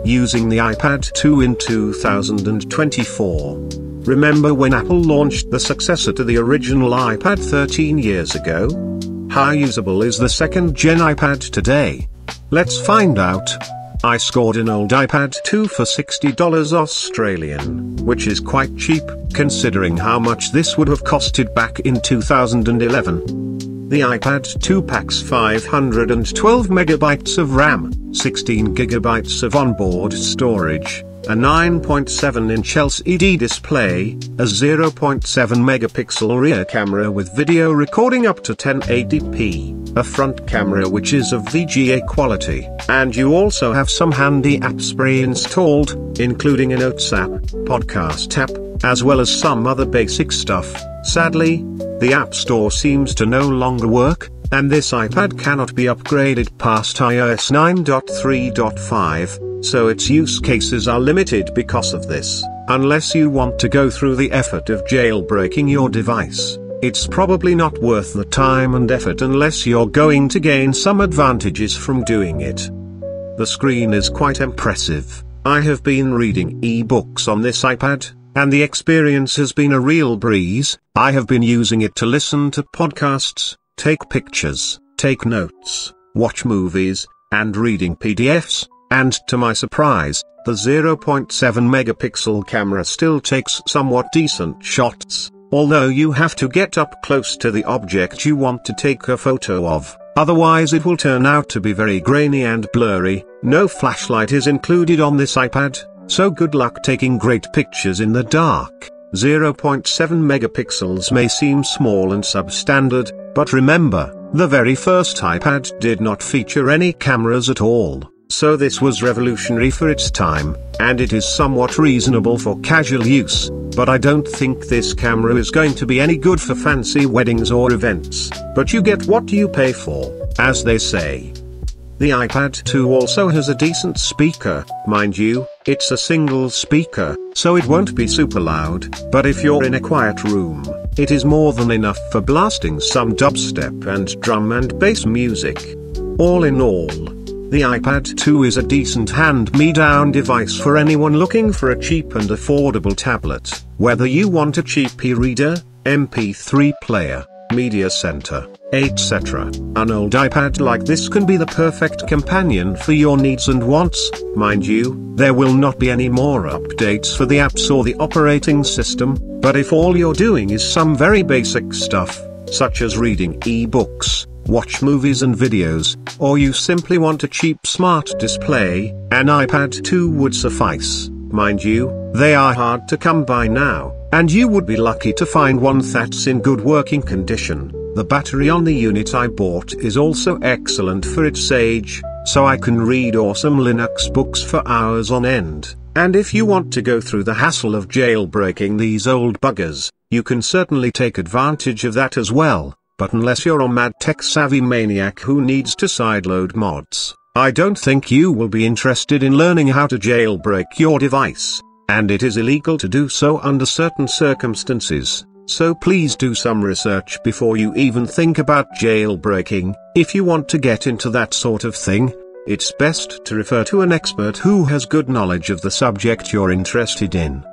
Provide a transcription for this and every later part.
using the iPad 2 in 2024. Remember when Apple launched the successor to the original iPad 13 years ago? How usable is the second-gen iPad today? Let's find out. I scored an old iPad 2 for $60 Australian, which is quite cheap, considering how much this would have costed back in 2011. The iPad 2 packs 512 megabytes of RAM, 16 gigabytes of onboard storage, a 9.7-inch LCD display, a 0.7 megapixel rear camera with video recording up to 1080p, a front camera which is of VGA quality, and you also have some handy apps pre-installed, including a Notes app, Podcast app, as well as some other basic stuff. Sadly, the App Store seems to no longer work, and this iPad cannot be upgraded past iOS 9.3.5. So its use cases are limited because of this. Unless you want to go through the effort of jailbreaking your device, it's probably not worth the time and effort unless you're going to gain some advantages from doing it. The screen is quite impressive. I have been reading ebooks on this iPad, and the experience has been a real breeze. I have been using it to listen to podcasts, take pictures, take notes, watch movies, and reading PDFs. And to my surprise, the 0.7 megapixel camera still takes somewhat decent shots, although you have to get up close to the object you want to take a photo of, otherwise it will turn out to be very grainy and blurry. No flashlight is included on this iPad, so good luck taking great pictures in the dark. 0.7 megapixels may seem small and substandard, but remember, the very first iPad did not feature any cameras at all. So this was revolutionary for its time, and it is somewhat reasonable for casual use, but I don't think this camera is going to be any good for fancy weddings or events, but you get what you pay for, as they say. The iPad 2 also has a decent speaker, mind you, it's a single speaker, so it won't be super loud, but if you're in a quiet room, it is more than enough for blasting some dubstep and drum and bass music. All in all, the iPad 2 is a decent hand-me-down device for anyone looking for a cheap and affordable tablet, whether you want a cheap e-reader, MP3 player, media center, etc. An old iPad like this can be the perfect companion for your needs and wants. Mind you, there will not be any more updates for the apps or the operating system, but if all you're doing is some very basic stuff, such as reading e-books, watch movies and videos, or you simply want a cheap smart display, an iPad 2 would suffice. Mind you, they are hard to come by now, and you would be lucky to find one that's in good working condition. The battery on the unit I bought is also excellent for its age, so I can read awesome Linux books for hours on end. And if you want to go through the hassle of jailbreaking these old buggers, you can certainly take advantage of that as well. But unless you're a mad tech-savvy maniac who needs to sideload mods, I don't think you will be interested in learning how to jailbreak your device, and it is illegal to do so under certain circumstances, so please do some research before you even think about jailbreaking. If you want to get into that sort of thing, it's best to refer to an expert who has good knowledge of the subject you're interested in.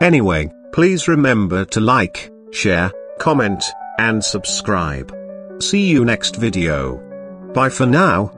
Anyway, please remember to like, share, comment, and subscribe. See you next video. Bye for now.